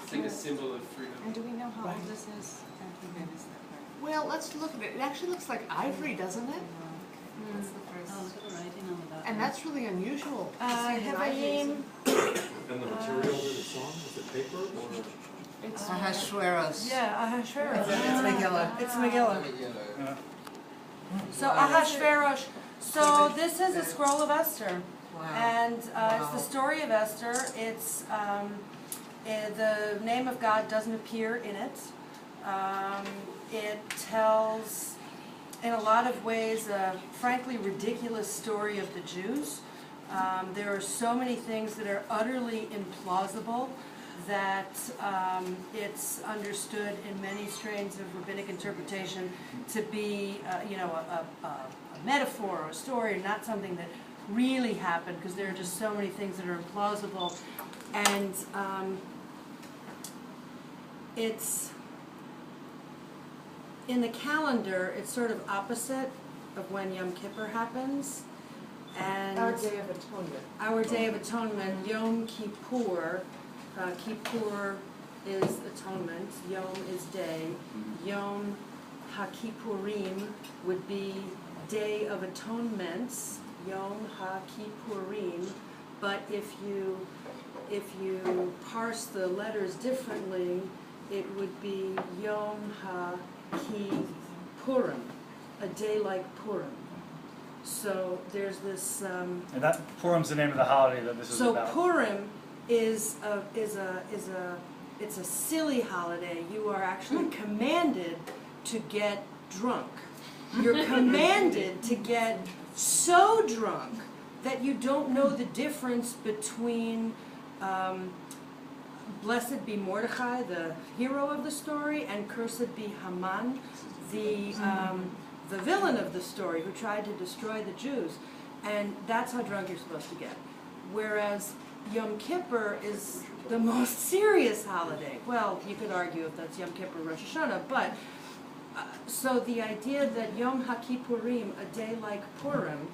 It's like a symbol of freedom. And do we know how Right. old this is? I think I missed that part. Well, let's look at it. It actually looks like ivory, doesn't it? That's the first. Oh, look at the writing on the back. And that's really unusual. to see an Hevaim, ivory. And the material of the song, is it paper or? It's Ahasuerus. yeah, Ahasuerus. It's Megillah. It's Megillah. So Ahasuerus. So this is a scroll of Esther, Wow. and it's the story of Esther. It's the name of God doesn't appear in it. It tells, in a lot of ways, a frankly ridiculous story of the Jews. There are so many things that are utterly implausible that it's understood in many strains of rabbinic interpretation to be, a metaphor or a story, not something that really happened, because there are just so many things that are implausible. And it's, in the calendar, it's sort of opposite of when Yom Kippur happens. And Our Day of Atonement. our Day of Atonement, Yom Kippur, Kippur is atonement, Yom is day, Yom HaKippurim would be Day of Atonements, Yom HaKippurim, but if you parse the letters differently, it would be Yom HaKippurim, a day like Purim. So there's this. And that Purim's the name of the holiday that this is about. So Purim is it's a silly holiday. You are actually commanded to get drunk. You're commanded to get so drunk that you don't know the difference between blessed be Mordechai, the hero of the story, and cursed be Haman, the villain of the story who tried to destroy the Jews. And that's how drunk you're supposed to get. Whereas Yom Kippur is the most serious holiday. Well, you could argue if that's Yom Kippur or Rosh Hashanah, but so the idea that Yom HaKippurim, a day like Purim,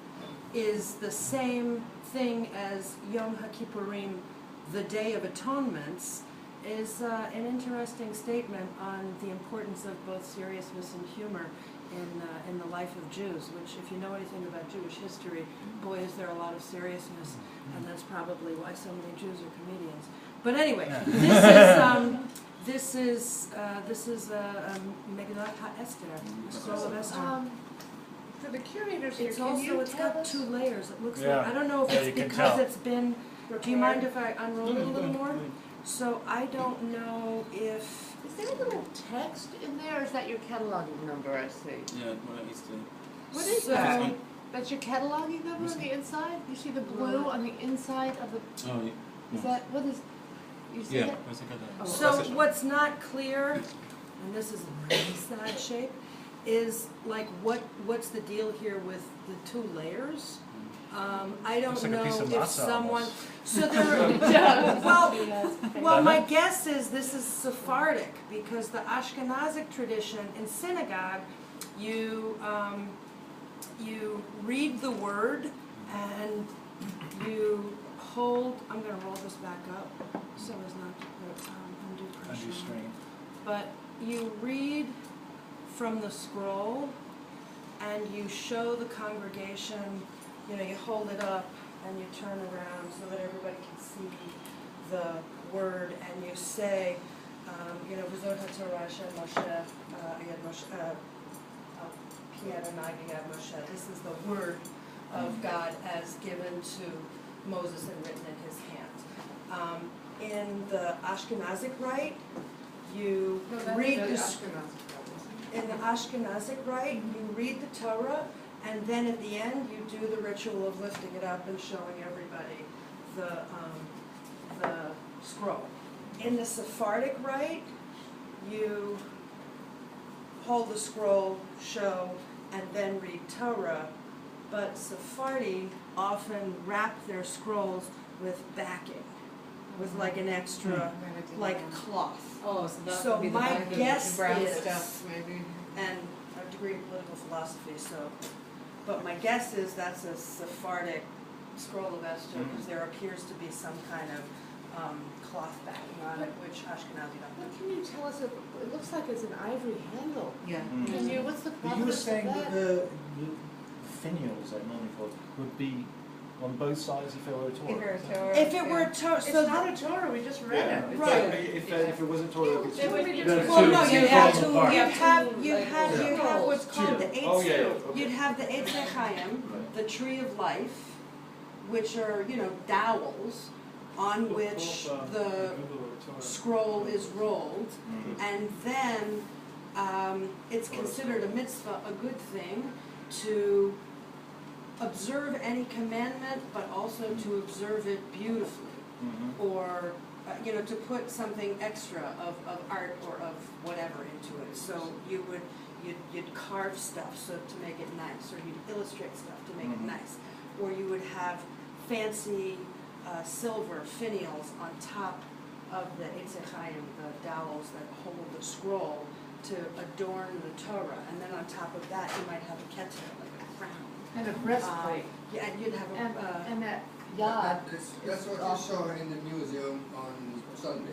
is the same thing as Yom HaKippurim, the Day of Atonements, is an interesting statement on the importance of both seriousness and humor in the life of Jews, which, if you know anything about Jewish history, boy, is there a lot of seriousness, and that's probably why so many Jews are comedians. But anyway, this is Megillat HaEsther, a scroll of Esther. For the curators here, It's can you also, it's tell got us? 2 layers. It looks Yeah. like, I don't know if Yeah, it's you can because tell. it's been, do you mind if I unroll it a little more? So I don't know if, Is there a little text in there, or is that your cataloging number I see? Yeah, what I used to. What is So- that? That's your cataloging number on the inside? You see the blue on the inside of the, Oh, is that, what is, you see yeah. that? Where's it got that? Oh. so what's not clear, and this is a pretty sad shape, is like what's the deal here with the 2 layers? I don't Looks like a know piece of if matzah someone, almost. so there, well, my guess is this is Sephardic, because the Ashkenazic tradition in synagogue, you read the word and you hold, I'm going to roll this back up so as not to put undue pressure Undue on it. strain. But you read from the scroll and you show the congregation, you hold it up and you turn around so that everybody can see the word, and you say, V'zot HaTorah Asher Moshe Yad Moshe Pi Adonai Yad Moshe. This is the word of God as given to Moses and written in his hand. In the Ashkenazic rite, you read the in the Ashkenazic rite, you read the Torah, and then at the end you do the ritual of lifting it up and showing everybody the scroll. In the Sephardic rite, you hold the scroll, show, and then read Torah, but Sephardi often wrap their scrolls with backing, with like an extra, like cloth. Oh, so that So would be the my back of the guess brown is- stuff, maybe. And a degree in political philosophy, but my guess is that's a Sephardic scroll of Esther, because there appears to be some kind of cloth backing on it, which Ashkenazi don't What have. can you tell us, it looks like it's an ivory handle. Yeah. Can you, what's the But you were provenance of saying that that? the finials, they're normally called, would be on both sides if it were a Torah. If it were a Torah, It's so not a Torah, we just read Yeah. it. It's Right. a- If it wasn't Torah, it would It would be be two. different. well, no, Two you have falls apart. you have what's called the Oh, yeah, Eitz, okay. you'd have the Eitz Chaim, the tree of life, which are, dowels on which the scroll is rolled, and then it's considered a mitzvah, a good thing, to observe any commandment, but also to observe it beautifully, or to put something extra of art or of whatever into it. So you'd carve stuff so to make it nice, or you'd illustrate stuff to make it nice, or you would have fancy silver finials on top of the Eitz Chaim, the dowels that hold the scroll, to adorn the Torah, and then on top of that you might have a ketzer, like a crown. And a breastplate. Yeah, and you'd have And, a, and that yod. That's what you saw in the museum on Sunday.